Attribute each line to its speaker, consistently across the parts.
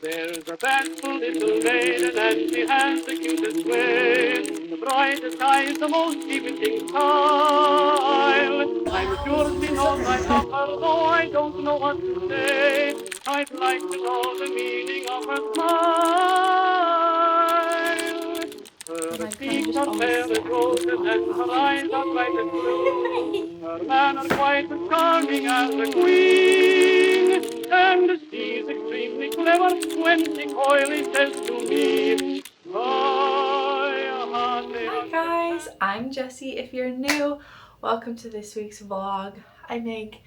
Speaker 1: There's a bashful little maiden and she has the cutest way. The brightest eyes, the most evening smile. I'm sure she knows I love her, though I don't know what to say. I'd like to know the meaning of her smile. Her cheeks are fair as roses and her eyes are bright as blue. Her manner quite as charming as a queen. And she's extremely clever when she coyly says to me,
Speaker 2: Hi guys, I'm Jessie. If you're new, welcome to this week's vlog. I make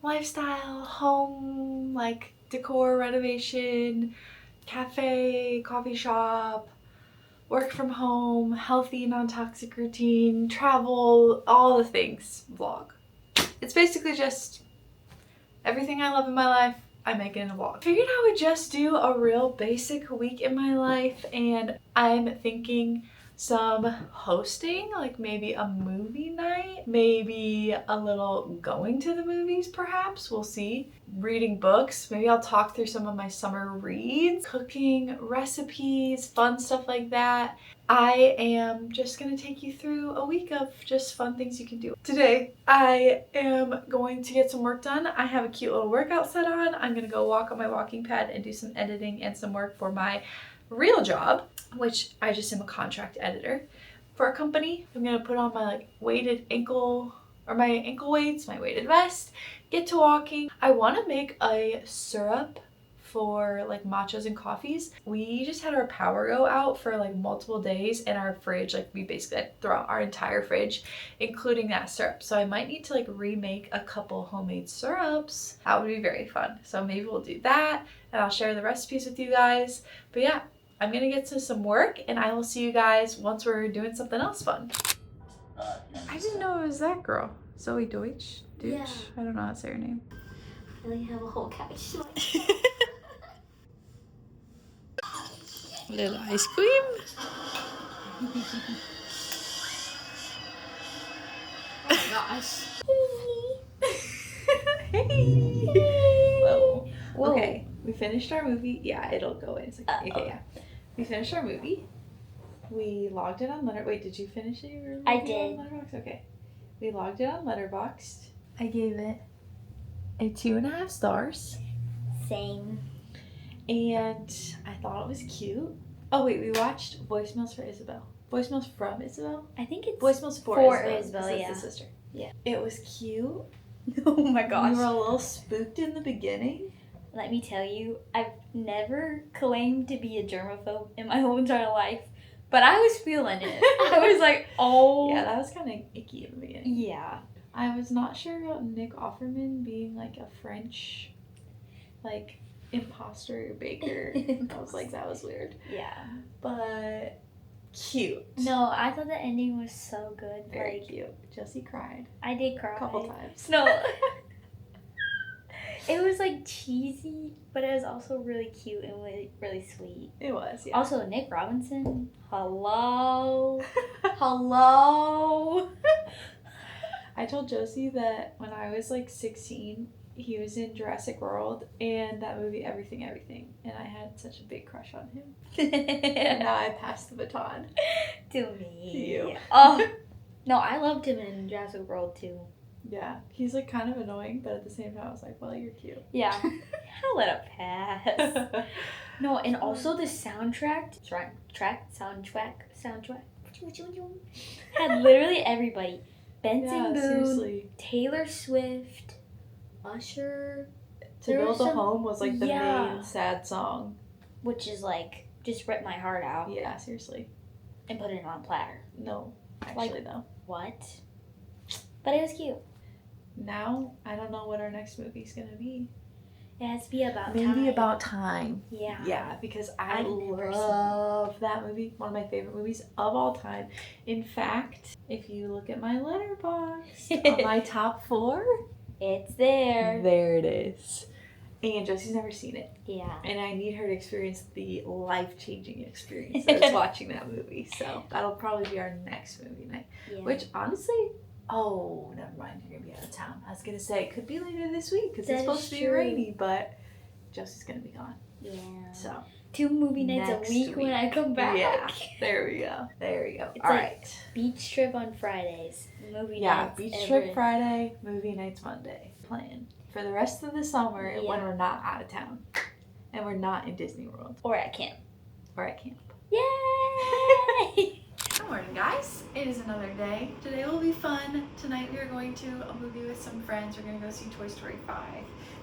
Speaker 2: lifestyle, home, like decor, renovation, cafe, coffee shop, work from home, healthy, non-toxic routine, travel, all the things vlog. It's basically just everything I love in my life, I make it in a vlog. Figured I would just do a real basic week in my life, and I'm thinking some hosting, like maybe a movie night, maybe a little going to the movies perhaps, we'll see. Reading books, maybe I'll talk through some of my summer reads, cooking, recipes, fun stuff like that. I am just gonna take you through a week of just fun things you can do. Today, I am going to get some work done. I have a cute little workout set on. I'm gonna go walk on my walking pad and do some editing and some work for my real job, which I just am a contract editor for a company. I'm gonna put on my weighted ankle, or my ankle weights, my weighted vest, get to walking. I wanna make a syrup for like matchas and coffees. We just had our power go out for like multiple days, and our fridge, like we basically had to throw out our entire fridge, including that syrup. So I might need to like remake a couple homemade syrups. That would be very fun. So maybe we'll do that, and I'll share the recipes with you guys. But yeah, I'm gonna get to some work, and I will see you guys once we're doing something else fun. I didn't know it was that girl. Zoe Deutsch?
Speaker 3: Yeah.
Speaker 2: I don't know how to say her name.
Speaker 3: I really have a whole couch.
Speaker 2: Little ice cream.
Speaker 3: Oh my gosh.
Speaker 2: Hey. Whoa.
Speaker 3: Whoa.
Speaker 2: Okay, we finished our movie. Yeah, it'll go in. Okay, yeah. We finished our movie. We logged it on Letterboxd. Wait, did you finish it?
Speaker 3: I did.
Speaker 2: Letterboxd? Okay. We logged it on Letterboxd. I gave it a 2.5 stars.
Speaker 3: Same.
Speaker 2: And I thought it was cute. Oh wait, we watched Voicemails for Isabel. Voicemails from Isabel?
Speaker 3: I think it's
Speaker 2: Voicemails for
Speaker 3: Isabel,
Speaker 2: That's
Speaker 3: yeah.
Speaker 2: his sister.
Speaker 3: Yeah.
Speaker 2: It was cute.
Speaker 3: Oh my gosh.
Speaker 2: We were a little spooked in the beginning.
Speaker 3: Let me tell you, I've never claimed to be a germaphobe in my whole entire life, but I was feeling it. I was like, oh.
Speaker 2: Yeah, that was kind of icky in the beginning.
Speaker 3: Yeah.
Speaker 2: I was not sure about Nick Offerman being like a French, like, imposter baker. I was like, that was weird.
Speaker 3: Yeah.
Speaker 2: But cute.
Speaker 3: No, I thought the ending was so good.
Speaker 2: Very
Speaker 3: like,
Speaker 2: cute. Jessie cried
Speaker 3: I did cry.
Speaker 2: a couple times.
Speaker 3: No. It was like cheesy, but it was also really cute and really, really sweet.
Speaker 2: It was, yeah.
Speaker 3: Also, Nick Robinson, hello. Hello.
Speaker 2: I told Josie that when I was like 16, he was in Jurassic World and that movie Everything, and I had such a big crush on him. And now I passed the baton.
Speaker 3: To me.
Speaker 2: To you.
Speaker 3: Oh, no, I loved him in Jurassic World too.
Speaker 2: Yeah, he's like kind of annoying, but at the same time I was like, well, you're cute.
Speaker 3: Yeah. I'll let it pass. No, and also the soundtrack had literally everybody. Benson Boone,
Speaker 2: seriously.
Speaker 3: Taylor Swift, Usher.
Speaker 2: To
Speaker 3: There
Speaker 2: Build
Speaker 3: was
Speaker 2: a
Speaker 3: some-
Speaker 2: Home was like the
Speaker 3: yeah.
Speaker 2: main sad song.
Speaker 3: Which is like, just ripped my heart out
Speaker 2: Yeah, seriously.
Speaker 3: and put it on a platter.
Speaker 2: No, actually though.
Speaker 3: What? But it was cute.
Speaker 2: Now, I don't know what our next movie's gonna be.
Speaker 3: It has to be about
Speaker 2: Maybe
Speaker 3: time.
Speaker 2: About Time.
Speaker 3: Yeah.
Speaker 2: Yeah, because I
Speaker 3: I've never
Speaker 2: love that movie. One of my favorite movies of all time. In fact, if you look at my Letterboxd, on my top 4,
Speaker 3: It's there.
Speaker 2: there it is. And Josie's never seen it.
Speaker 3: Yeah.
Speaker 2: And I need her to experience the life-changing experience that is watching that movie. So that'll probably be our next movie night.
Speaker 3: Yeah.
Speaker 2: Which, honestly, oh, never mind. You're going to be out of town. I was going to say, it could be later this week because it's
Speaker 3: That
Speaker 2: supposed
Speaker 3: is
Speaker 2: to be
Speaker 3: true.
Speaker 2: rainy, but Josie's going to be gone.
Speaker 3: Yeah.
Speaker 2: So
Speaker 3: 2 movie nights
Speaker 2: next
Speaker 3: a week when I come back.
Speaker 2: Yeah, there we go.
Speaker 3: It's
Speaker 2: All
Speaker 3: like
Speaker 2: right.
Speaker 3: beach trip on Fridays, movie
Speaker 2: Yeah,
Speaker 3: nights.
Speaker 2: beach trip Friday, movie nights Monday. Plan for the rest of the summer when we're not out of town and we're not in Disney World
Speaker 3: or at camp.
Speaker 2: Yay! Good morning, guys. It is another day. Today will be fun. Tonight we are going to a movie with some friends. We're going to go see Toy Story 5.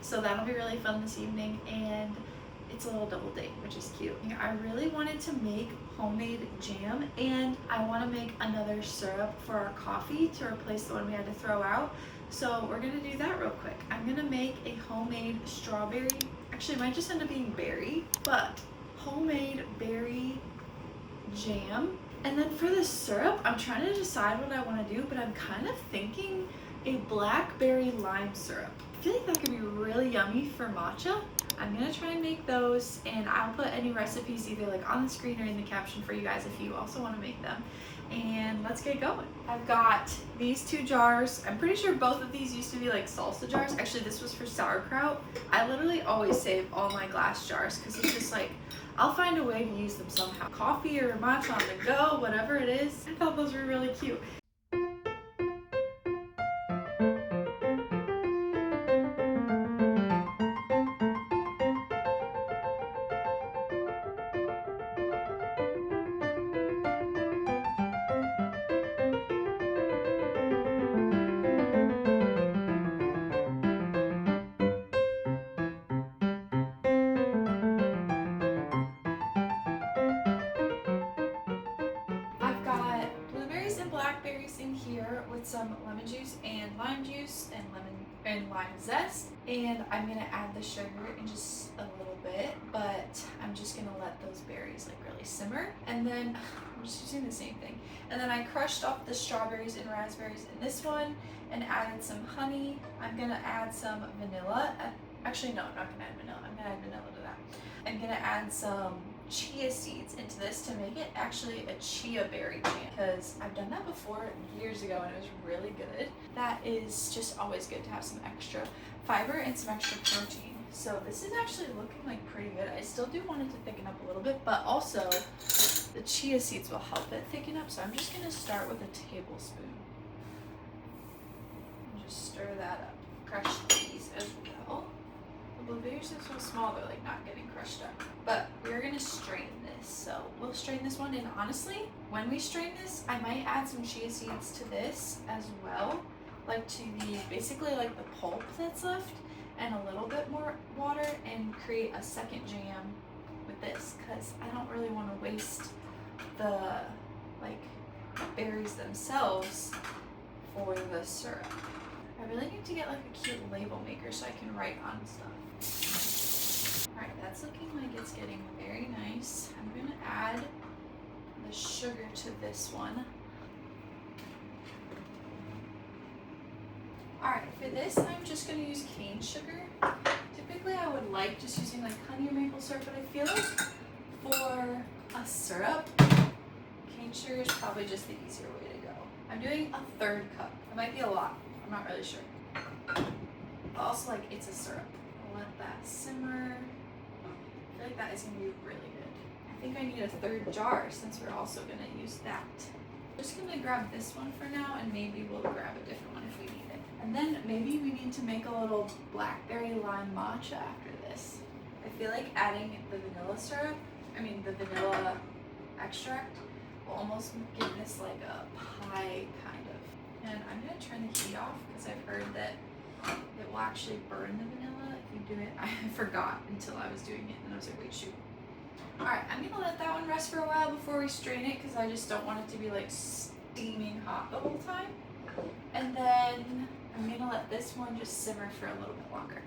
Speaker 2: So that'll be really fun this evening, and it's a little double date, which is cute. I really wanted to make homemade jam, and I want to make another syrup for our coffee to replace the one we had to throw out. So we're going to do that real quick. I'm going to make a homemade strawberry, actually it might just end up being berry, but homemade berry jam. And then for the syrup, I'm trying to decide what I want to do, but I'm kind of thinking a blackberry lime syrup. I feel like that could be really yummy for matcha. I'm gonna try and make those, and I'll put any recipes either like on the screen or in the caption for you guys if you also want to make them. And let's get going. I've got these 2 jars. I'm pretty sure both of these used to be like salsa jars. Actually, this was for sauerkraut. I literally always save all my glass jars because it's just like, I'll find a way to use them somehow. Coffee or matcha on the go, whatever it is. I thought those were really cute. Blackberries in here with some lemon juice and lime juice and lime zest, and I'm gonna add the sugar in just a little bit, but I'm just gonna let those berries like really simmer, and then I'm just using the same thing, and then I crushed up the strawberries and raspberries in this one and added some honey. I'm gonna add some vanilla. Actually, no, I'm not gonna add vanilla. I'm gonna add vanilla to that. I'm gonna add some chia seeds into this to make it actually a chia berry jam, because I've done that before years ago and it was really good. That is just always good to have some extra fiber and some extra protein. So this is actually looking like pretty good. I still do want it to thicken up a little bit, but also the chia seeds will help it thicken up. So I'm just gonna start with a tablespoon and just stir that up. Crush these as well. The blueberries are so small, they're like not getting crushed up. But we're gonna strain this. So we'll strain this one, and honestly, when we strain this, I might add some chia seeds to this as well. Like to the, basically like the pulp that's left, and a little bit more water, and create a second jam with this, because I don't really want to waste the like berries themselves for the syrup. I really need to get like a cute label maker so I can write on stuff. Alright, that's looking like it's getting very nice. I'm going to add the sugar to this one. Alright, for this I'm just going to use cane sugar. Typically I would like just using like honey or maple syrup, but I feel like for a syrup, cane sugar is probably just the easier way to go. I'm doing a 1/3 cup. It might be a lot. I'm not really sure. But also, like, it's a syrup. I'll let that simmer. I feel like that is going to be really good. I think I need a 3rd jar since we're also going to use that. I'm just going to grab this one for now, and maybe we'll grab a different one if we need it. And then maybe we need to make a little blackberry lime matcha after this. I feel like adding the vanilla syrup, the vanilla extract, will almost give this like a pie kind of. And I'm going to turn the heat off because I've heard that it will actually burn the vanilla if you do it. I forgot until I was doing it, and I was like, wait, shoot. Alright, I'm going to let that one rest for a while before we strain it, because I just don't want it to be like steaming hot the whole time. And then I'm going to let this one just simmer for a little bit longer.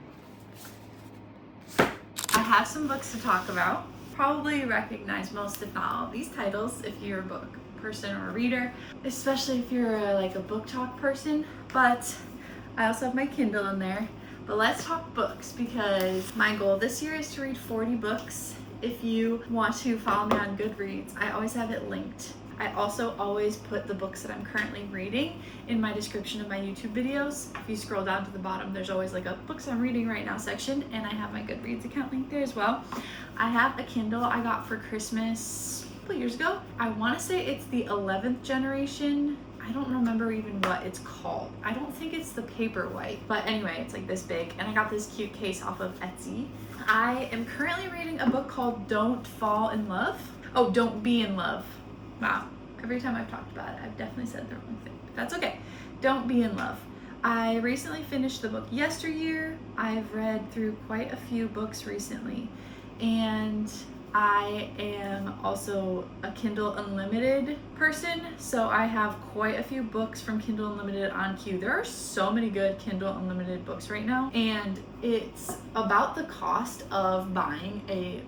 Speaker 2: I have some books to talk about. Probably recognize most, if not all, of these titles if you're a book person or a reader, especially if you're like a book talk person, but I also have my Kindle in there. But let's talk books, because my goal this year is to read 40 books. If you want to follow me on Goodreads, I always have it linked I also always put the books that I'm currently reading in my description of my YouTube videos. If you scroll down to the bottom, there's always like a books I'm reading right now section, and I have my Goodreads account link there as well. I have a Kindle I got for Christmas a couple years ago. I want to say it's the 11th generation. I don't remember even what it's called. I don't think it's the Paperwhite, but anyway, it's like this big, and I got this cute case off of Etsy. I am currently reading a book called Don't Fall in Love. Oh, Don't Be in Love. Wow, every time I've talked about it, I've definitely said the wrong thing, but that's okay. Don't Be in Love. I recently finished the book yesteryear. I've read through quite a few books recently, and I am also a Kindle Unlimited person, so I have quite a few books from Kindle Unlimited on queue. There are so many good Kindle Unlimited books right now, and it's about the cost of buying a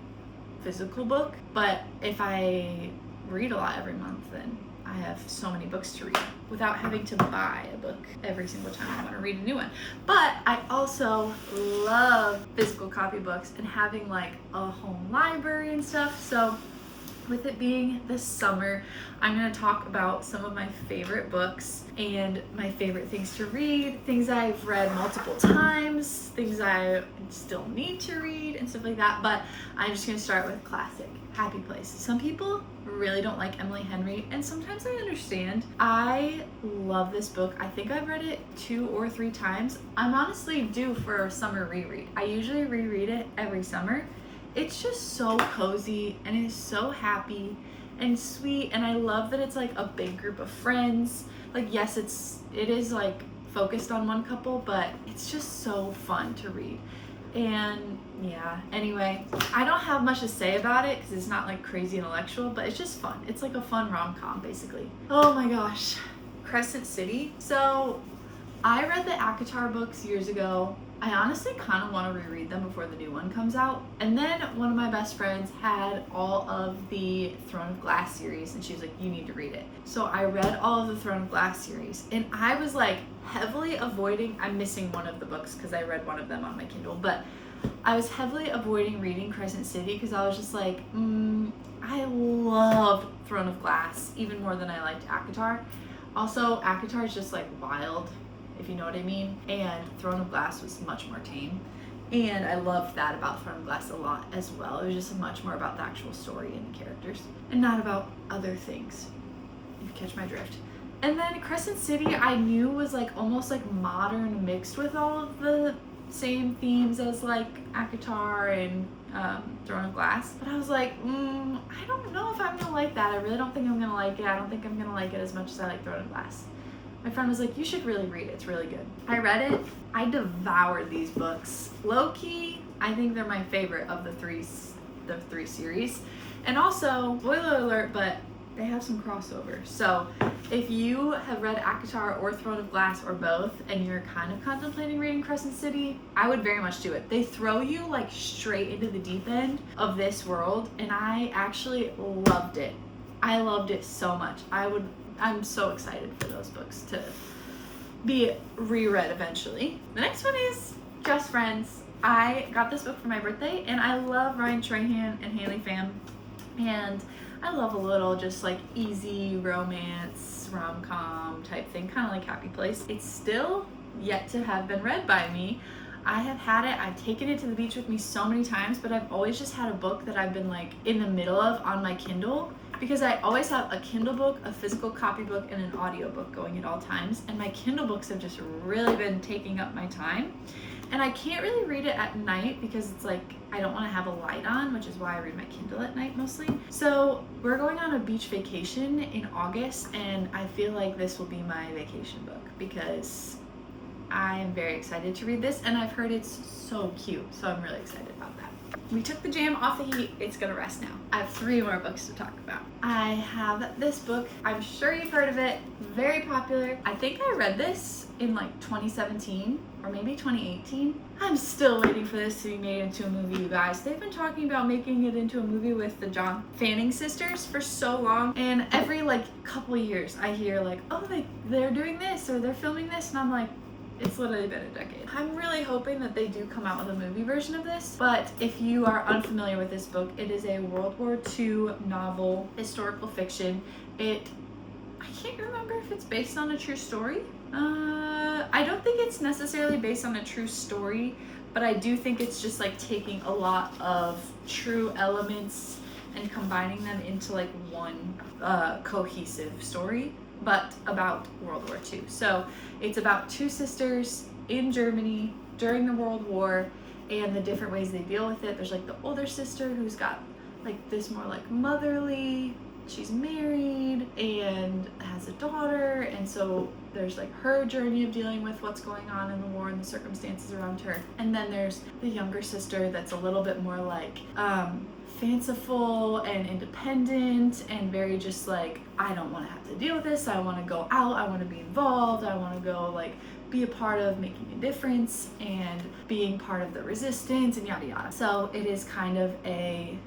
Speaker 2: physical book, but if I read a lot every month, then I have so many books to read without having to buy a book every single time I want to read a new one. But I also love physical copybooks and having like a home library and stuff. So with it being the summer, I'm going to talk about some of my favorite books and my favorite things to read, things I've read multiple times, things I still need to read and stuff like that. But I'm just going to start with classic, Happy Place. Some people really don't like Emily Henry, and sometimes I understand. I love this book. I think I've read it 2 or 3 times. I'm honestly due for a summer reread. I usually reread it every summer. It's just so cozy, and it's so happy and sweet, and I love that it's like a big group of friends. Like, yes, it is like focused on one couple, but it's just so fun to read. And yeah, anyway, I don't have much to say about it because it's not like crazy intellectual, but it's just fun. It's like a fun rom-com basically. Oh my gosh, Crescent City. So I read the ACOTAR books years ago. I honestly kind of want to reread them before the new one comes out. And then one of my best friends had all of the Throne of Glass series, and she was like, you need to read it. So I read all of the Throne of Glass series, and I was like heavily avoiding, I'm missing one of the books because I read one of them on my Kindle, but I was heavily avoiding reading Crescent City because I was just like, I loved Throne of Glass even more than I liked ACOTAR. Also, ACOTAR is just like wild, if you know what I mean, and Throne of Glass was much more tame, and I loved that about Throne of Glass a lot as well. It was just much more about the actual story and the characters and not about other things, if you catch my drift. And then Crescent City I knew was like almost like modern mixed with all of the same themes as like ACOTAR and Throne of Glass, but I was like, I don't know if I'm gonna like that. I really don't think I'm gonna like it. I don't think I'm gonna like it as much as I like Throne of Glass. My friend was like, you should really read it, it's really good. I read it, I devoured these books. Low-key, I think they're my favorite of the three series. And also, spoiler alert, but they have some crossover. So if you have read ACOTAR or Throne of Glass or both, and you're kind of contemplating reading Crescent City, I would very much do it. They throw you like straight into the deep end of this world, and I actually loved it. I loved it so much. I'm so excited for those books to be reread eventually. The next one is Just Friends. I got this book for my birthday, and I love Ryan Trahan and Haley Pham, and I love a little just like easy romance, rom-com type thing, kind of like Happy Place. It's still yet to have been read by me. I have had it, I've taken it to the beach with me so many times, but I've always just had a book that I've been like in the middle of on my Kindle, because I always have a Kindle book, a physical copybook, and an audiobook going at all times, and my Kindle books have just really been taking up my time. And I can't really read it at night because it's like, I don't want to have a light on, which is why I read my Kindle at night mostly. So we're going on a beach vacation in August, and I feel like this will be my vacation book because I am very excited to read this, and I've heard it's so cute, so I'm really excited about that. We took the jam off the heat, it's gonna rest now. I have 3 more books to talk about. I have this book, I'm sure you've heard of it, very popular. I think I read this in like 2017 or maybe 2018. I'm still waiting for this to be made into a movie, you guys. They've been talking about making it into a movie with the John Fanning sisters for so long, and every like couple years I hear like, oh, they're doing this or they're filming this, and I'm like, It's literally been a decade. I'm really hoping that they do come out with a movie version of this, but if you are unfamiliar with this book, it is a World War II novel, historical fiction. I can't remember if it's based on a true story. I don't think it's necessarily based on a true story, but I do think it's just like taking a lot of true elements and combining them into like one cohesive story, but about World War II. So it's about two sisters in Germany during the World War and the different ways they deal with it. There's like the older sister who's got like this more like motherly, she's married and has a daughter, and so there's like her journey of dealing with what's going on in the war and the circumstances around her. And then there's the younger sister that's a little bit more like fanciful and independent and very just like, I don't want to have to deal with this, I want to go out, I want to be involved, I want to go like be a part of making a difference and being part of the resistance and yada yada. So it is kind of a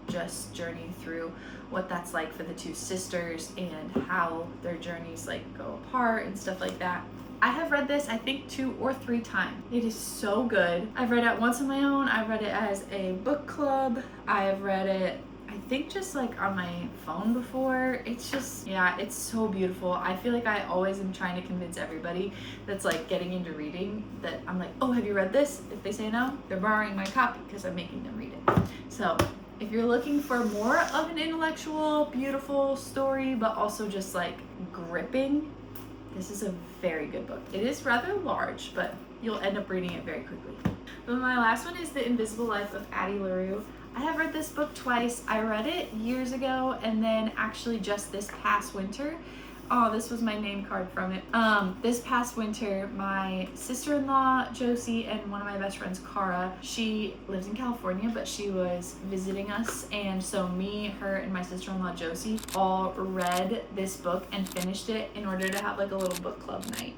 Speaker 2: just journey through what that's like for the two sisters and how their journeys like go apart and stuff like that. I have read this I think 2 or 3 times. It is so good. I've read it once on my own. I've read it as a book club. I've read it I think just like on my phone before. It's just, yeah, it's so beautiful. I feel like I always am trying to convince everybody that's like getting into reading that I'm like, oh, have you read this? If they say no, they're borrowing my copy because I'm making them read it. So if you're looking for more of an intellectual, beautiful story, but also just like gripping, this is a very good book. It is rather large, but you'll end up reading it very quickly. But my last one is The Invisible Life of Addie LaRue. I have read this book twice. I read it years ago and then actually just this past winter. Oh, this was my name card from it. This past winter, my sister-in-law, Josie, and one of my best friends, Cara, she lives in California, but she was visiting us. And so me, her, and my sister-in-law, Josie, all read this book and finished it in order to have like a little book club night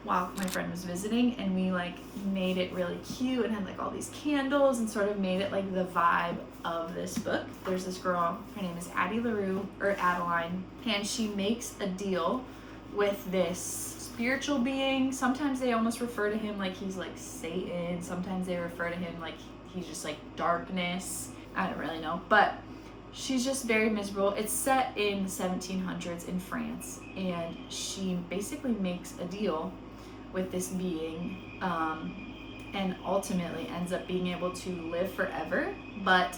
Speaker 2: while my friend was visiting. And we like made it really cute and had like all these candles and sort of made it like the vibe of this book. There's this girl, her name is Addie LaRue, or Adeline, and she makes a deal with this spiritual being. Sometimes they almost refer to him like he's like Satan. Sometimes they refer to him like he's just like darkness. I don't really know, but she's just very miserable. It's set in the 1700s in France, and she basically makes a deal with this being and ultimately ends up being able to live forever, but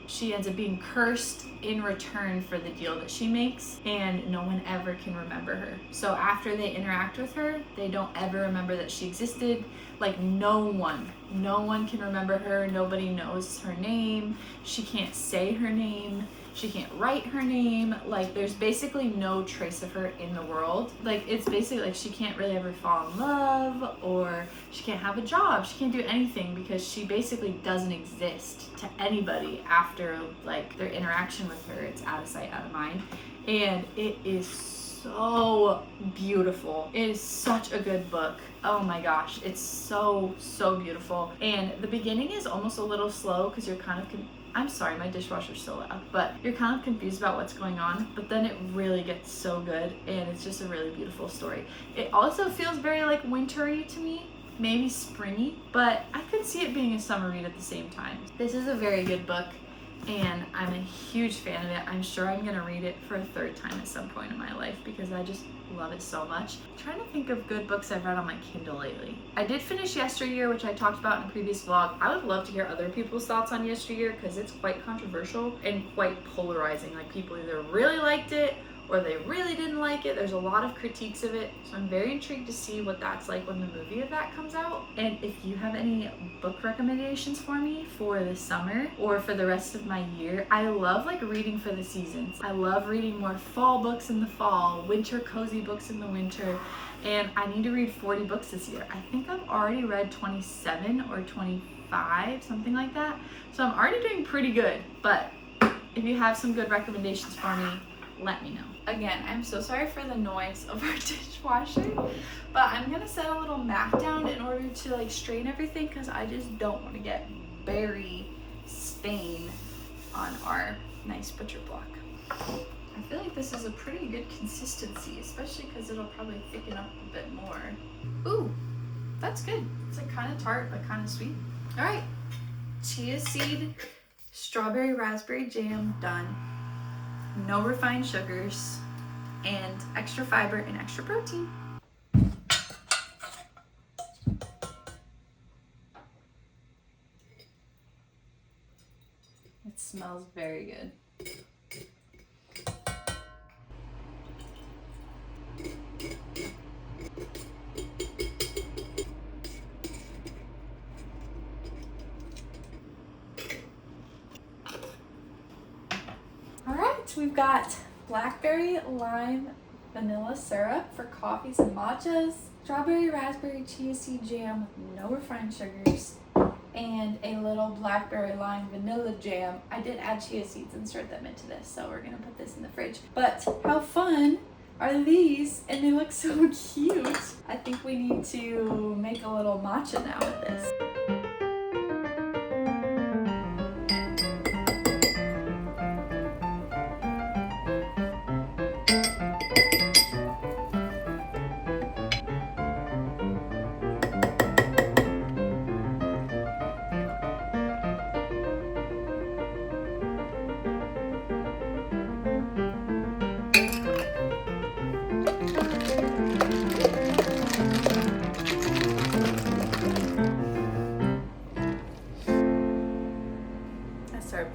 Speaker 2: she ends up being cursed in return for the deal that she makes, and no one ever can remember her. So after they interact with her, they don't ever remember that she existed. Like no one can remember her. Nobody knows her name. She can't say her name. She can't write her name. Like there's basically no trace of her in the world. Like it's basically like she can't really ever fall in love, or she can't have a job. She can't do anything because she basically doesn't exist to anybody after like their interaction with her. It's out of sight, out of mind. And it is so beautiful. It is such a good book. Oh my gosh, it's so beautiful. And the beginning is almost a little slow because you're kind of I'm sorry, my dishwasher's so loud, but you're kind of confused about what's going on, but then it really gets so good, and it's just a really beautiful story. It also feels very like wintry to me, maybe springy, but I could see it being a summer read at the same time. This is a very good book, and I'm a huge fan of it. I'm sure I'm gonna read it for a 3rd time at some point in my life because I just love it so much. I'm trying to think of good books I've read on my Kindle lately. I did finish Yesteryear, which I talked about in a previous vlog. I would love to hear other people's thoughts on Yesteryear because it's quite controversial and quite polarizing. Like people either really liked it or they really didn't like it. There's a lot of critiques of it, so I'm very intrigued to see what that's like when the movie of that comes out. And if you have any book recommendations for me for the summer or for the rest of my year, I love like reading for the seasons. I love reading more fall books in the fall, winter cozy books in the winter, and I need to read 40 books this year. I think I've already read 27 or 25, something like that. So I'm already doing pretty good, but if you have some good recommendations for me, let me know. Again, I'm so sorry for the noise of our dishwasher, but I'm gonna set a little mat down in order to like strain everything because I just don't want to get berry stain on our nice butcher block. I feel like this is a pretty good consistency, especially because it'll probably thicken up a bit more. Ooh, that's good. It's like kind of tart, but kind of sweet. All right, chia seed, strawberry raspberry jam done. No refined sugars, and extra fiber and extra protein. It smells very good. All right, we've got blackberry, lime, vanilla syrup for coffees and matchas, strawberry, raspberry, chia seed jam with no refined sugars, and a little blackberry, lime, vanilla jam. I did add chia seeds and stirred them into this, so we're gonna put this in the fridge. But how fun are these? And they look so cute. I think we need to make a little matcha now with this.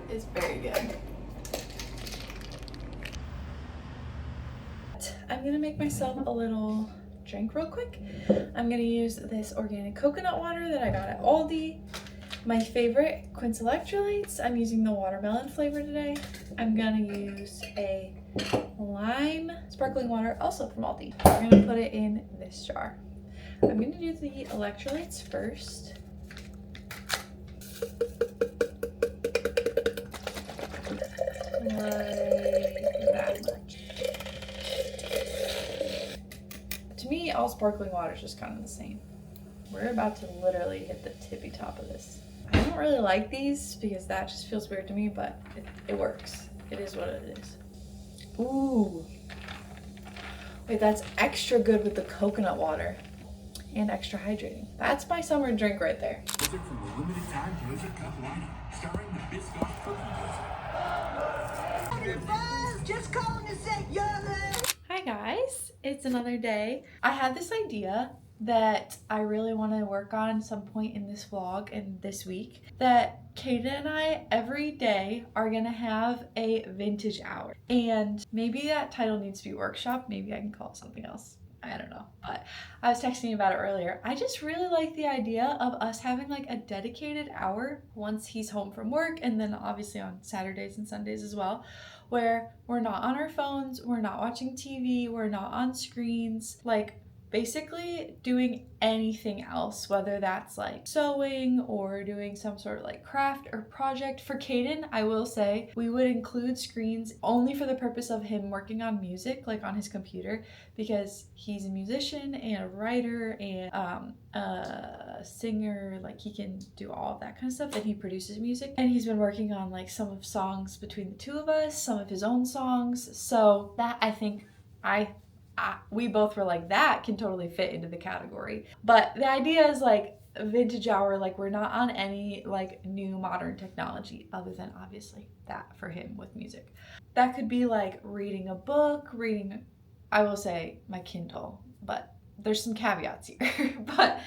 Speaker 2: Is very good. I'm gonna make myself a little drink real quick. I'm gonna use this organic coconut water that I got at Aldi. My favorite Quince electrolytes. I'm using the watermelon flavor today. I'm gonna use a lime sparkling water, also from Aldi. We're gonna put it in this jar. I'm gonna do the electrolytes first. Like that much. To me, all sparkling water is just kind of the same. We're about to literally hit the tippy top of this. I don't really like these because that just feels weird to me, but it works. It is what it is. Ooh. Wait, that's extra good with the coconut water and extra hydrating. That's my summer drink right there.
Speaker 4: From the limited time Blizzard Cup lineup, starring the Biscoff Cookie Blizzard.
Speaker 5: Just calling to say yellow.
Speaker 2: Hi guys, it's another day. I had this idea that I really want to work on some point in this vlog and this week, that Kaden and I every day are gonna have a vintage hour. And maybe that title needs to be workshop, maybe I can call it something else. I don't know, but I was texting about it earlier. I just really like the idea of us having like a dedicated hour once he's home from work, and then obviously on Saturdays and Sundays as well, where we're not on our phones, we're not watching TV, we're not on screens, like basically doing anything else, whether that's like sewing or doing some sort of like craft or project. For Kaden, I will say we would include screens only for the purpose of him working on music, like on his computer, because he's a musician and a writer and a singer, like he can do all of that kind of stuff, and he produces music, and he's been working on like some of songs between the two of us, some of his own songs. So that, I think we both were like, that can totally fit into the category. But the idea is like a vintage hour, like we're not on any like new modern technology other than obviously that for him with music. That could be like reading a book, I will say my Kindle, but there's some caveats here. but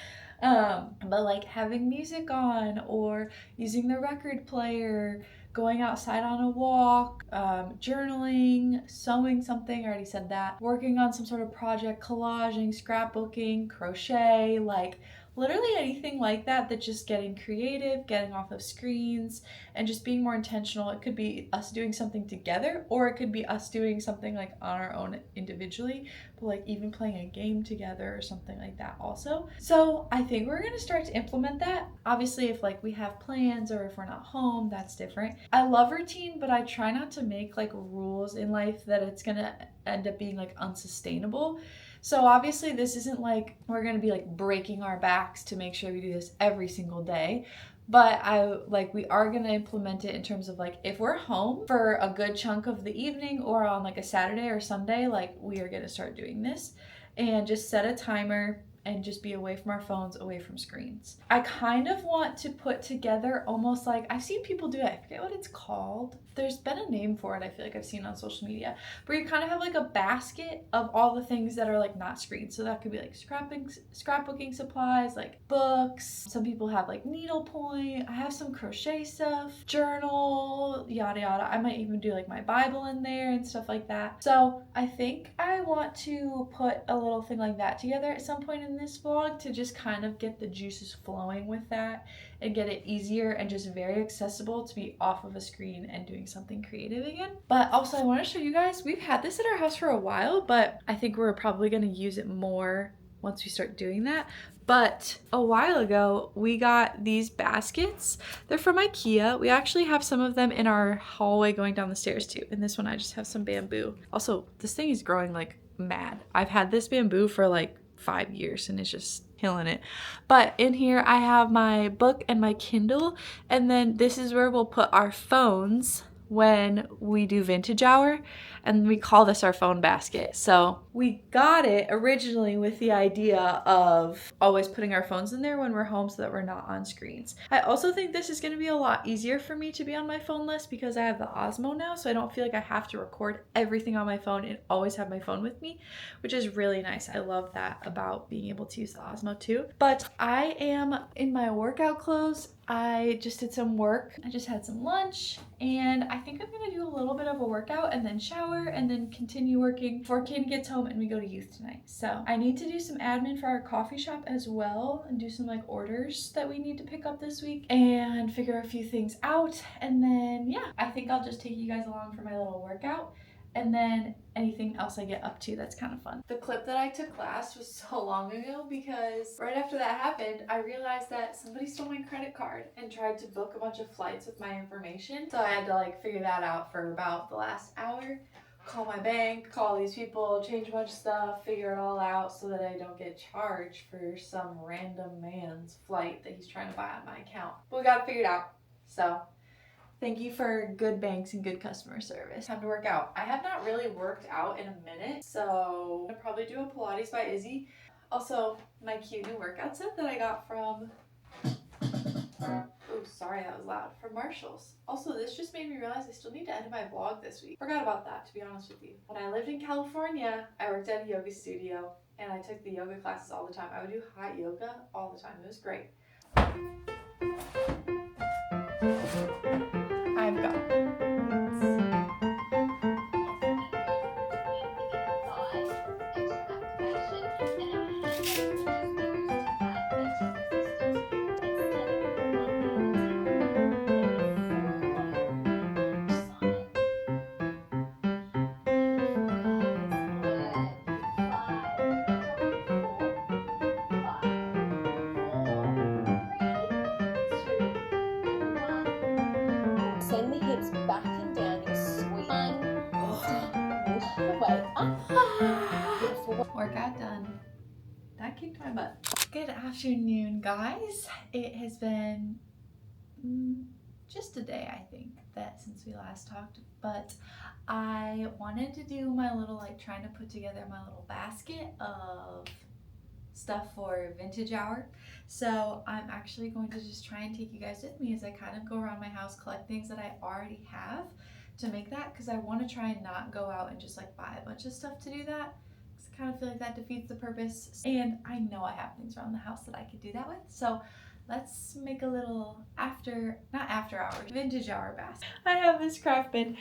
Speaker 2: like having music on, or using the record player, going outside on a walk, journaling, sewing something, I already said that, working on some sort of project, collaging, scrapbooking, crochet, like literally anything like that, that just getting creative, getting off of screens, and just being more intentional. It could be us doing something together, or it could be us doing something like on our own individually, but like even playing a game together or something like that also. So I think we're gonna start to implement that. Obviously, if like we have plans or if we're not home, that's different. I love routine, but I try not to make like rules in life that it's gonna end up being like unsustainable. So obviously this isn't like we're gonna be like breaking our backs to make sure we do this every single day, But we are gonna implement it in terms of like, if we're home for a good chunk of the evening or on like a Saturday or Sunday, like we are gonna start doing this and just set a timer and just be away from our phones, away from screens. I kind of want to put together almost like, I've seen people do it, I forget what it's called. There's been a name for it, I feel like I've seen on social media, where you kind of have like a basket of all the things that are like not screens. So that could be like scrapbooking supplies, like books. Some people have like needlepoint. I have some crochet stuff, journal, yada yada. I might even do like my Bible in there and stuff like that. So I think I want to put a little thing like that together at some point in this vlog to just kind of get the juices flowing with that and get it easier and just very accessible to be off of a screen and doing something creative again. But also I want to show you guys, we've had this at our house for a while, but I think we're probably going to use it more once we start doing that. But a while ago, we got these baskets. They're from IKEA. We actually have some of them in our hallway going down the stairs too. And this one, I just have some bamboo. Also, this thing is growing like mad. I've had this bamboo for like 5 years and it's just killing it. But in here I have my book and my Kindle, and then this is where we'll put our phones when we do vintage hour, and we call this our phone basket. So we got it originally with the idea of always putting our phones in there when we're home so that we're not on screens. I also think this is going to be a lot easier for me to be on my phone list because I have the Osmo now, so I don't feel like I have to record everything on my phone and always have my phone with me, which is really nice. I love that about being able to use the Osmo too. But I am in my workout clothes. I just did some work. I just had some lunch, and I think I'm gonna do a little bit of a workout and then shower and then continue working before Ken gets home and we go to youth tonight. So I need to do some admin for our coffee shop as well and do some like orders that we need to pick up this week and figure a few things out. And then yeah, I think I'll just take you guys along for my little workout, and then anything else I get up to that's kind of fun. The clip that I took last was so long ago because right after that happened, I realized that somebody stole my credit card and tried to book a bunch of flights with my information. So I had to like figure that out for about the last hour. Call my bank, call these people, change a bunch of stuff, figure it all out so that I don't get charged for some random man's flight that he's trying to buy on my account. But we got it figured out. So thank you for good banks and good customer service. Time to work out. I have not really worked out in a minute, so I'll probably do a Pilates by Izzy. Also, my cute new workout set that I got from, oh, sorry, that was loud, from Marshall's. Also, this just made me realize I still need to edit my vlog this week. Forgot about that, to be honest with you. When I lived in California, I worked at a yoga studio, and I took the yoga classes all the time. I would do hot yoga all the time. It was great. I've got
Speaker 6: Send the hips back and down, you sweet. Beautiful.
Speaker 2: workout done. That kicked my butt. Good afternoon, guys. It has been just a day, I think, that since we last talked, but I wanted to do my little, like, trying to put together my little basket of stuff for vintage hour. So I'm actually going to just try and take you guys with me as I kind of go around my house, collect things that I already have to make that, because I want to try and not go out and just like buy a bunch of stuff to do that, because I kind of feel like that defeats the purpose, and I know I have things around the house that I could do that with. So let's make a little not after hours, vintage hour basket. I have this craft bin.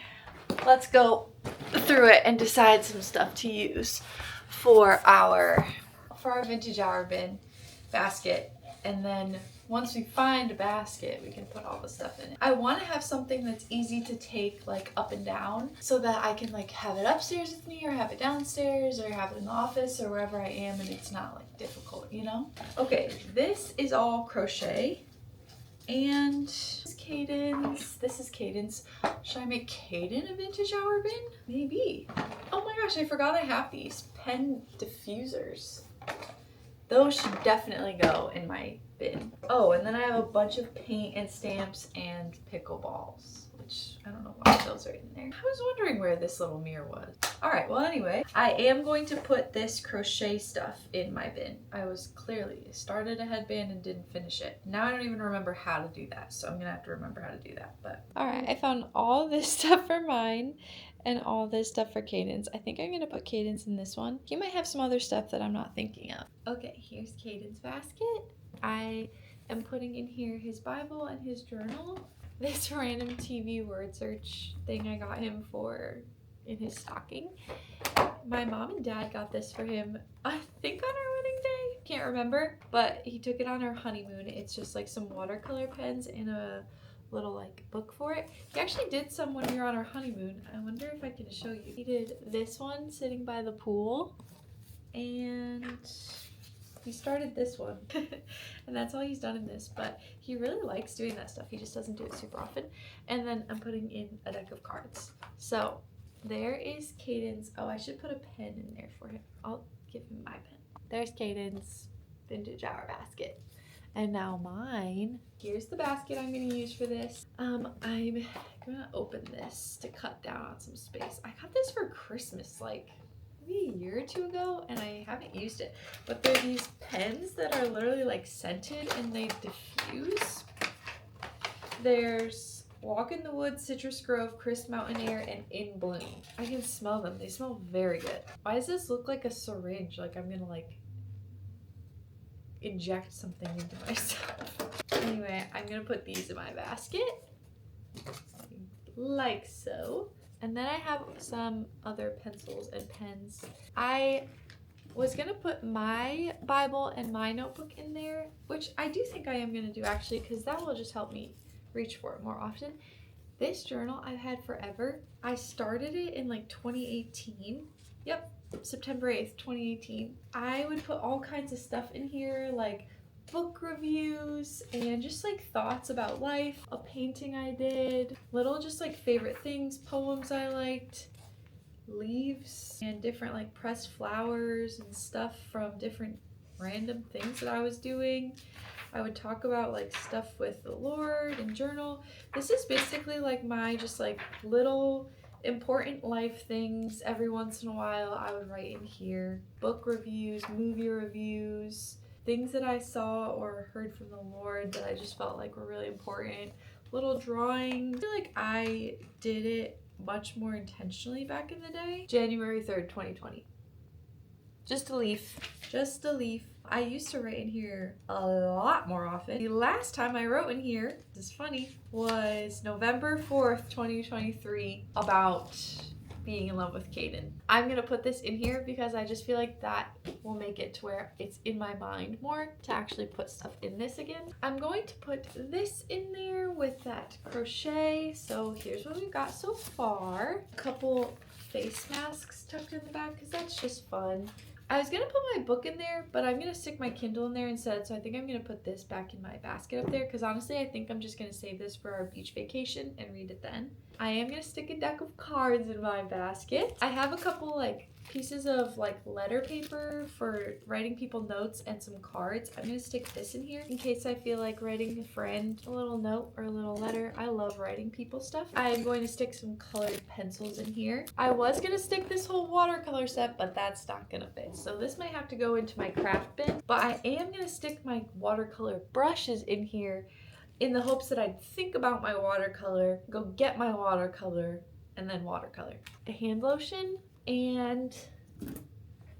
Speaker 2: Let's go through it and decide some stuff to use for our vintage hour bin basket. And then once we find a basket, we can put all the stuff in it. I want to have something that's easy to take like up and down so that I can like have it upstairs with me or have it downstairs or have it in the office or wherever I am, and it's not like difficult, you know? Okay, this is all crochet, and this is Caden's. This is Caden's. Should I make Caden a vintage hour bin? Maybe. Oh my gosh, I forgot I have these pen diffusers. Those should definitely go in my bin. Oh, and then I have a bunch of paint and stamps and pickleballs, which I don't know why those are in there. I was wondering where this little mirror was. All right, well anyway, I am going to put this crochet stuff in my bin. I was clearly started a headband and didn't finish it. Now I don't even remember how to do that, so I'm gonna have to remember how to do that. But all right, I found all this stuff for mine and all this stuff for Cadence. I think I'm gonna put Cadence in this one. He might have some other stuff that I'm not thinking of. Okay, here's Cadence basket. I am putting in here his Bible and his journal. This random TV word search thing I got him for in his stocking. My mom and dad got this for him, I think on our wedding day. Can't remember, but he took it on our honeymoon. It's just like some watercolor pens and a little like book for it. He actually did some when we were on our honeymoon. I wonder if I can show you. He did this one sitting by the pool, and he started this one. And that's all he's done in this, but he really likes doing that stuff. He just doesn't do it super often. And then I'm putting in a deck of cards. So there is Cadence. Oh, I should put a pen in there for him. I'll give him my pen. There's Cadence vintage hour basket. And now mine. Here's the basket I'm gonna use for this. I'm gonna open this to cut down on some space. I got this for Christmas like maybe a year or two ago, and I haven't used it. But they're these pens that are literally like scented and they diffuse. There's Walk in the Woods, Citrus Grove, Crisp Mountain Air, and In Bloom. I can smell them. They smell very good. Why does this look like a syringe? Like I'm gonna like inject something into myself. Anyway, I'm gonna put these in my basket. Like so. And then I have some other pencils and pens. I was gonna put my Bible and my notebook in there, which I do think I am gonna do actually, because that will just help me reach for it more often. This journal I've had forever. I started it in like 2018. Yep, September 8th, 2018. I would put all kinds of stuff in here, like book reviews and just like thoughts about life, a painting I did, little just like favorite things, poems I liked, leaves, and different like pressed flowers and stuff from different random things that I was doing. I would talk about like stuff with the Lord and journal. This is basically like my just like little important life things. Every once in a while I would write in here book reviews, movie reviews, things that I saw or heard from the Lord that I just felt like were really important. Little drawings. I feel like I did it much more intentionally back in the day. January 3rd, 2020. Just a leaf. Just a leaf. I used to write in here a lot more often. The last time I wrote in here, this is funny, was November 4th, 2023, about being in love with Caden. I'm gonna put this in here because I just feel like that will make it to where it's in my mind more to actually put stuff in this again. I'm going to put this in there with that crochet. So here's what we've got so far. A couple face masks tucked in the back because that's just fun. I was gonna put my book in there, but I'm gonna stick my Kindle in there instead. So I think I'm gonna put this back in my basket up there because honestly, I think I'm just gonna save this for our beach vacation and read it then. I am gonna stick a deck of cards in my basket. I have a couple like pieces of like letter paper for writing people notes and some cards. I'm gonna stick this in here in case I feel like writing a friend a little note or a little letter. I love writing people stuff. I'm going to stick some colored pencils in here. I was gonna stick this whole watercolor set, but that's not gonna fit. So this might have to go into my craft bin, but I am gonna stick my watercolor brushes in here in the hopes that I'd think about my watercolor, go get my watercolor, and then watercolor. A hand lotion and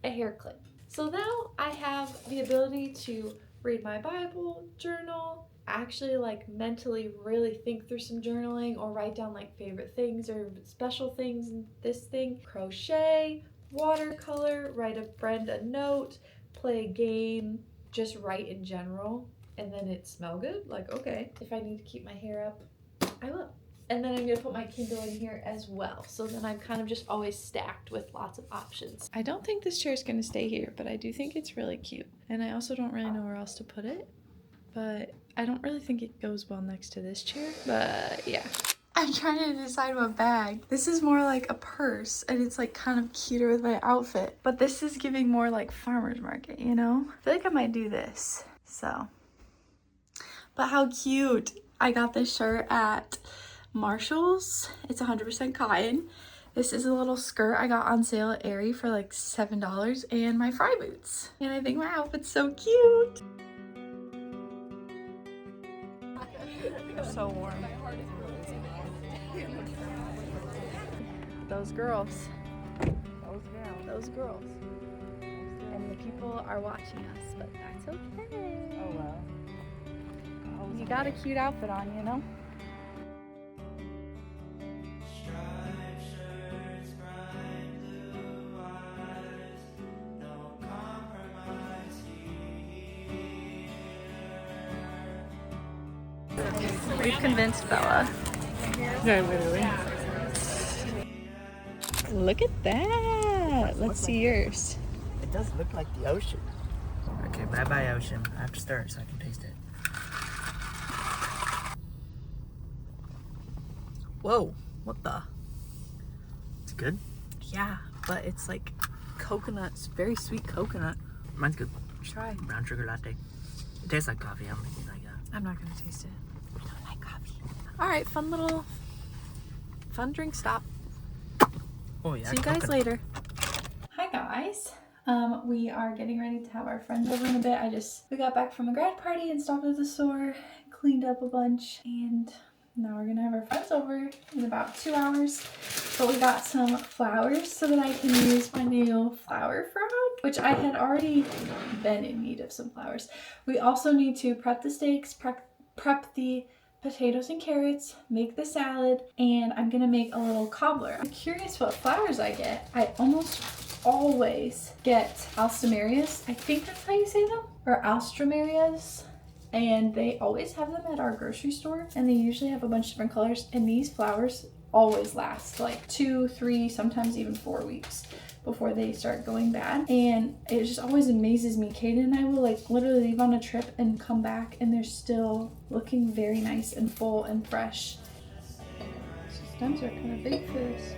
Speaker 2: a hair clip. So now I have the ability to read my Bible, journal, actually like mentally really think through some journaling or write down like favorite things or special things in this thing, crochet, watercolor, write a friend a note, play a game, just write in general, and then it smell good. Like, okay, if I need to keep my hair up, I will. And then I'm gonna put my Kindle in here as well. So then I'm kind of just always stacked with lots of options. I don't think this chair is gonna stay here, but I do think it's really cute. And I also don't really know where else to put it, but I don't really think it goes well next to this chair, but yeah. I'm trying to decide what bag. This is more like a purse and it's like kind of cuter with my outfit, but this is giving more like farmer's market, you know? I feel like I might do this, so But how cute. I got this shirt at Marshall's. It's 100% cotton. This is a little skirt I got on sale at Aerie for like $7 and my Fry boots. And I think my outfit's so cute. So warm. Those girls. Those girls. And the people are watching us, but that's okay.
Speaker 7: Oh well.
Speaker 2: You got a cute outfit on, you know? We've convinced Bella.
Speaker 7: Yeah, literally.
Speaker 2: Look at that. Let's see yours.
Speaker 7: It does look like the ocean. Okay, bye-bye ocean. I have to stir it so I can taste it.
Speaker 2: Whoa, what the?
Speaker 7: It's good.
Speaker 2: Yeah, but it's like coconut, it's very sweet coconut.
Speaker 7: Mine's good.
Speaker 2: Try.
Speaker 7: Brown sugar latte. It tastes like coffee. I'm making like a...
Speaker 2: I'm not gonna taste it. I don't like coffee. All right, fun drink stop.
Speaker 7: Oh yeah.
Speaker 2: See you guys later. Hi guys. We are getting ready to have our friends over in a bit. We got back from a grad party and stopped at the store, cleaned up a bunch, and now we're gonna have our friends over in about 2 hours. But we got some flowers so that I can use my new flower frog, which I had already been in need of some flowers. We also need to prep the steaks, prep the potatoes and carrots, make the salad, and I'm gonna make a little cobbler. I'm curious what flowers I get. I almost always get alstomerias. I think that's how you say them, or alstomerias. And they always have them at our grocery store, and they usually have a bunch of different colors, and these flowers always last like 2, 3, sometimes even 4 weeks before they start going bad. And it just always amazes me. Kaden and I will like literally leave on a trip and come back and they're still looking very nice and full and fresh. These stems are kind of big for this.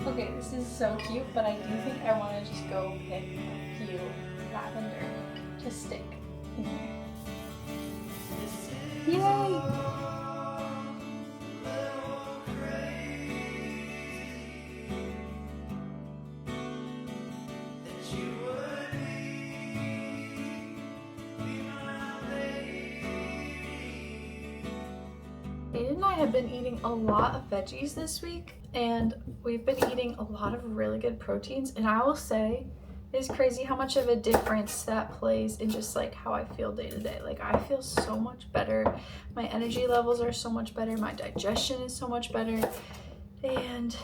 Speaker 2: Okay, this is so cute, but I do think I want to just go pick a few lavender to stick in here. Yay! Aiden and I have been eating a lot of veggies this week, and we've been eating a lot of really good proteins, and I will say it's crazy how much of a difference that plays in just like how I feel day to day. Like I feel so much better, my energy levels are so much better, my digestion is so much better, and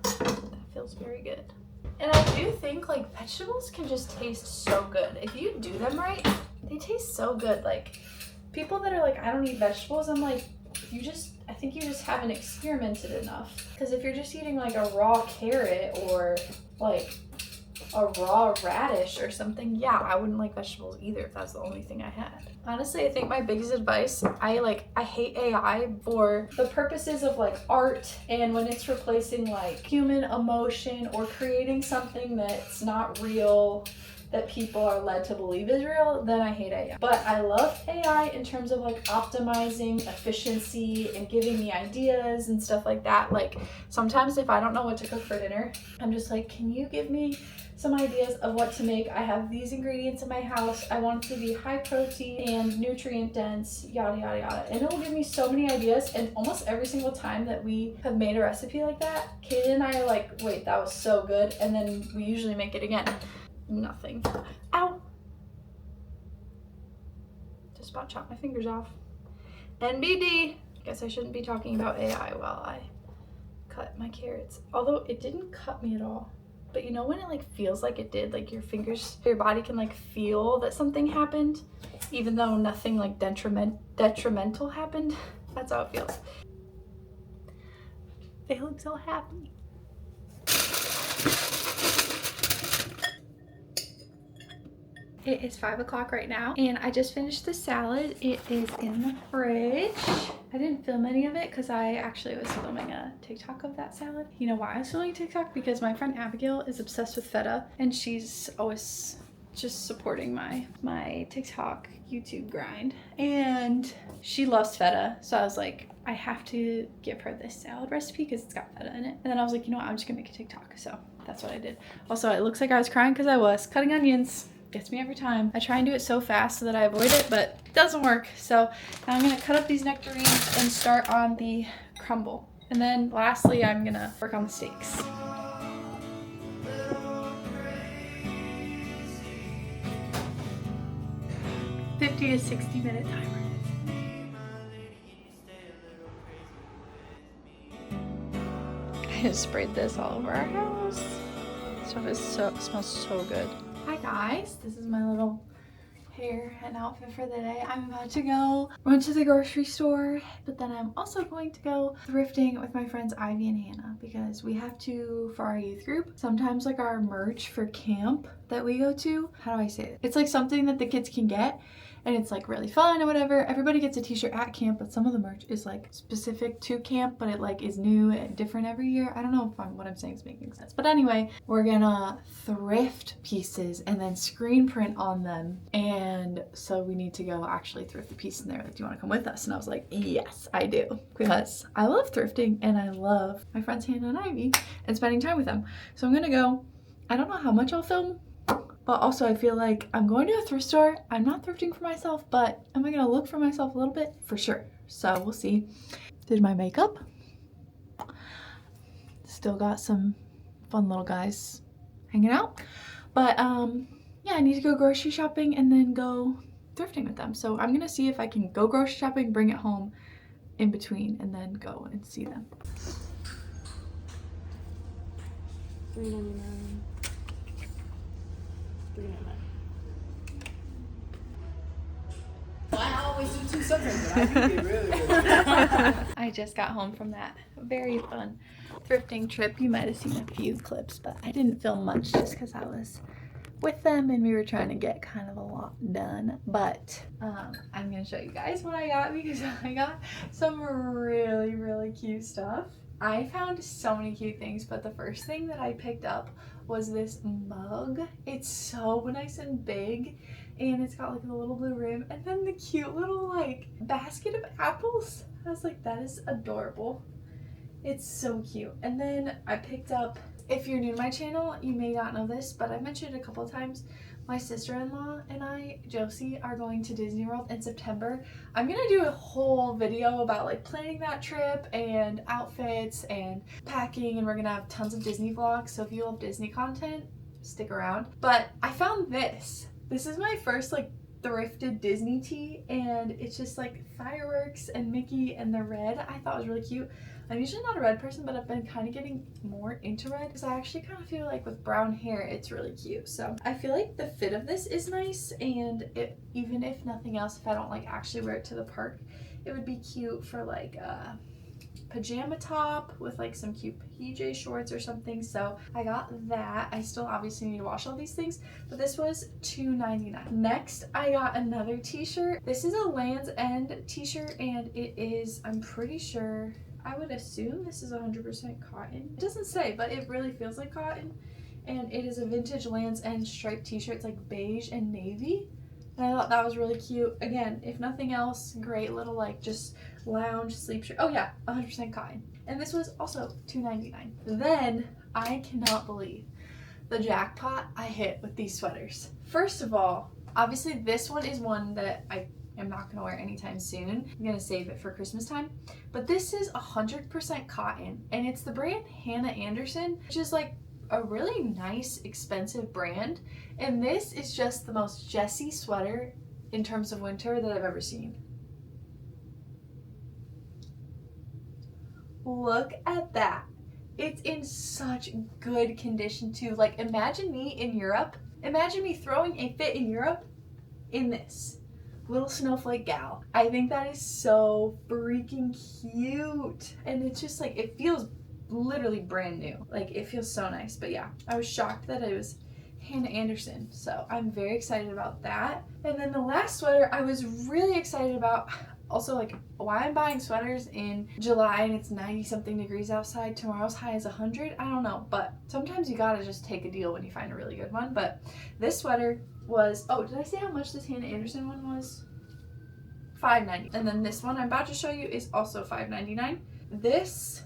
Speaker 2: that feels very good. And I do think like vegetables can just taste so good. If you do them right, they taste so good. Like people that are like, I don't eat vegetables, I'm like, I think you just haven't experimented enough. Because if you're just eating like a raw carrot or like a raw radish or something, yeah, I wouldn't like vegetables either if that's the only thing I had. Honestly, I think my biggest advice, I hate AI for the purposes of like art, and when it's replacing like human emotion or creating something that's not real, that people are led to believe is real, then I hate AI. But I love AI in terms of like optimizing efficiency and giving me ideas and stuff like that. Like sometimes if I don't know what to cook for dinner, I'm just like, can you give me some ideas of what to make? I have these ingredients in my house. I want it to be high protein and nutrient dense, yada, yada, yada. And it will give me so many ideas. And almost every single time that we have made a recipe like that, Kaden and I are like, wait, that was so good. And then we usually make it again. Nothing. Ow! Just about chopped my fingers off. NBD! Guess I shouldn't be talking about AI while I cut my carrots. Although it didn't cut me at all. But you know when it like feels like it did? Like your body can like feel that something happened, even though nothing like detrimental happened? That's how it feels. They look so happy. It is 5 o'clock right now, and I just finished the salad. It is in the fridge. I didn't film any of it because I actually was filming a TikTok of that salad. You know why I was filming TikTok? Because my friend Abigail is obsessed with feta, and she's always just supporting my TikTok YouTube grind, and she loves feta, so I was like, I have to give her this salad recipe because it's got feta in it. And then I was like, you know what, I'm just gonna make a TikTok. So that's what I did. Also, it looks like I was crying because I was cutting onions. Gets me every time. I try and do it so fast so that I avoid it, but it doesn't work. So now I'm gonna cut up these nectarines and start on the crumble. And then lastly, I'm gonna work on the steaks. $50 to 60 minute timer. I just sprayed this all over our house. Stuff is smells so good. Hi guys, this is my little hair and outfit for the day. I'm about to go run to the grocery store, but then I'm also going to go thrifting with my friends Ivy and Hannah because we have to, for our youth group, sometimes like our merch for camp that we go to, how do I say it? It's like something that the kids can get and it's like really fun or whatever. Everybody gets a t-shirt at camp, but some of the merch is like specific to camp, but it like is new and different every year. I don't know if what I'm saying is making sense, but anyway, we're gonna thrift pieces and then screen print on them, and so we need to go actually thrift the piece. And they're like, do you want to come with us? And I was like, yes, I do, because I love thrifting and I love my friends Hannah and Ivy and spending time with them. So I'm gonna go. I don't know how much I'll film, but also I feel like I'm going to a thrift store. I'm not thrifting for myself, but am I gonna look for myself a little bit? For sure. So we'll see. Did my makeup. Still got some fun little guys hanging out. But yeah, I need to go grocery shopping and then go thrifting with them. So I'm gonna see if I can go grocery shopping, bring it home in between, and then go and see them. $3.99.
Speaker 5: I always do 2 sometimes, but I think they really good.
Speaker 2: I just got home from that very fun thrifting trip. You might have seen a few clips, but I didn't film much just because I was with them and we were trying to get kind of a lot done. But I'm gonna show you guys what I got because I got some really cute stuff. I found so many cute things, but the first thing that I picked up was this mug. It's so nice and big, and it's got like a little blue rim and then the cute little like basket of apples. I was like, that is adorable. It's so cute. And then I picked up, if you're new to my channel, you may not know this, but I mentioned it a couple of times, my sister-in-law and I, Josie, are going to Disney World in September. I'm gonna do a whole video about like planning that trip and outfits and packing, and we're gonna have tons of Disney vlogs, so if you love Disney content, stick around. But I found this. This is my first like thrifted Disney tee, and it's just like fireworks and Mickey and the red. I thought it was really cute. I'm usually not a red person, but I've been kind of getting more into red because I actually kind of feel like with brown hair it's really cute. So I feel like the fit of this is nice, and it, even if nothing else, if I don't like actually wear it to the park, it would be cute for like a pajama top with like some cute PJ shorts or something. So I got that. I still obviously need to wash all these things, but this was $2.99. Next, I got another t-shirt. This is a Land's End t-shirt, and it is, I'm pretty sure, I would assume this is 100% cotton. It doesn't say, but it really feels like cotton. And it is a vintage Land's End striped t-shirt. It's like beige and navy. And I thought that was really cute. Again, if nothing else, great little like just lounge sleep shirt. Oh yeah, 100% cotton. And this was also $2.99. Then I cannot believe the jackpot I hit with these sweaters. First of all, obviously this one is one that I am not gonna wear anytime soon. I'm gonna save it for Christmas time. But this is 100% cotton, and it's the brand Hannah Anderson, which is like a really nice, expensive brand. And this is just the most Jessie sweater in terms of winter that I've ever seen. Look at that. It's in such good condition too. Like, imagine me in Europe. Imagine me throwing a fit in Europe in this. Little snowflake gal. I think that is so freaking cute. And it's just like, it feels literally brand new. Like, it feels so nice. But yeah, I was shocked that it was Hannah Anderson. So I'm very excited about that. And then the last sweater I was really excited about, also like why I'm buying sweaters in July and it's 90 something degrees outside. Tomorrow's high is 100. I don't know, but sometimes you gotta just take a deal when you find a really good one. But this sweater was, oh, did I say how much this Hannah Anderson one was? $5.90. And then this one I'm about to show you is also $5.99. This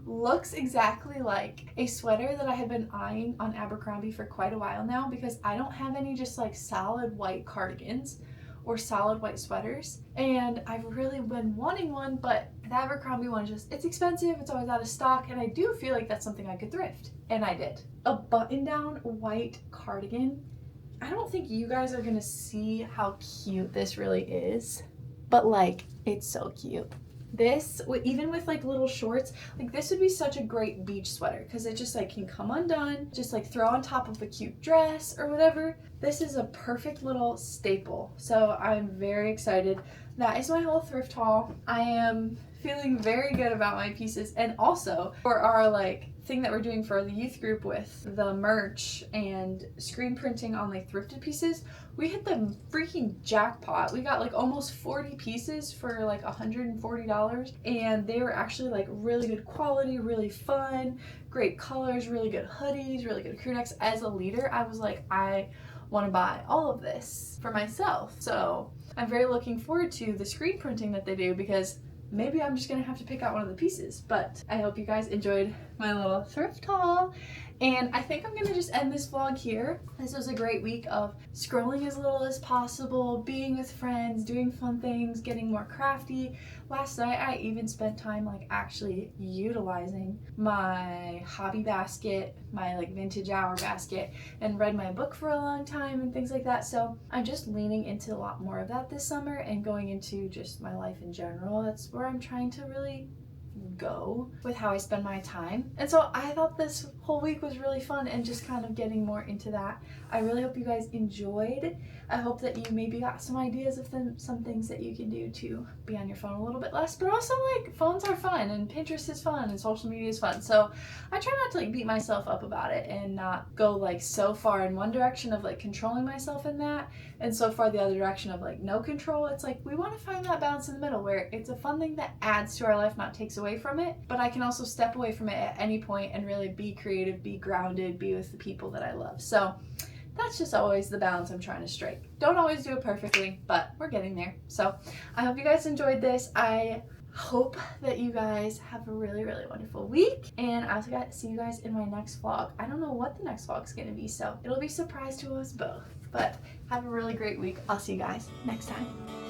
Speaker 2: looks exactly like a sweater that I have been eyeing on Abercrombie for quite a while now, because I don't have any just like solid white cardigans or solid white sweaters, and I've really been wanting one, but the Abercrombie one it's expensive, it's always out of stock, and I do feel like that's something I could thrift, and I did. A button-down white cardigan. I don't think you guys are gonna see how cute this really is, but like it's so cute. This, even with like little shorts, like this would be such a great beach sweater because it just like can come undone, just like throw on top of a cute dress or whatever. This is a perfect little staple. So I'm very excited. That is my whole thrift haul. I am feeling very good about my pieces, and also for our like thing that we're doing for the youth group with the merch and screen printing on like thrifted pieces, we hit the freaking jackpot. We got like almost 40 pieces for like $140, and they were actually like really good quality, really fun, great colors, really good hoodies, really good crew necks. As a leader, I was like, I want to buy all of this for myself. So I'm very looking forward to the screen printing that they do, because maybe I'm just gonna have to pick out one of the pieces. But I hope you guys enjoyed my little thrift haul, and I think I'm gonna just end this vlog here. This was a great week of scrolling as little as possible, being with friends, doing fun things, getting more crafty. Last night I even spent time like actually utilizing my hobby basket, my like vintage hour basket, and read my book for a long time and things like that. So I'm just leaning into a lot more of that this summer and going into just my life in general. That's where I'm trying to really go with how I spend my time. And so I thought this whole week was really fun, and just kind of getting more into that. I really hope you guys enjoyed. I hope that you maybe got some ideas of some things that you can do to be on your phone a little bit less, but also like phones are fun and Pinterest is fun and social media is fun. So I try not to like beat myself up about it and not go like so far in one direction of like controlling myself in that, and so far the other direction of like no control. It's like we want to find that balance in the middle where it's a fun thing that adds to our life, not takes away from it, but I can also step away from it at any point and really be creative, be grounded, be with the people that I love. So that's just always the balance I'm trying to strike. Don't always do it perfectly, but we're getting there. So I hope you guys enjoyed this. I hope that you guys have a really, really wonderful week, and I'll see you guys in my next vlog. I don't know what the next vlog is going to be, so it'll be a surprise to us both, but have a really great week. I'll see you guys next time.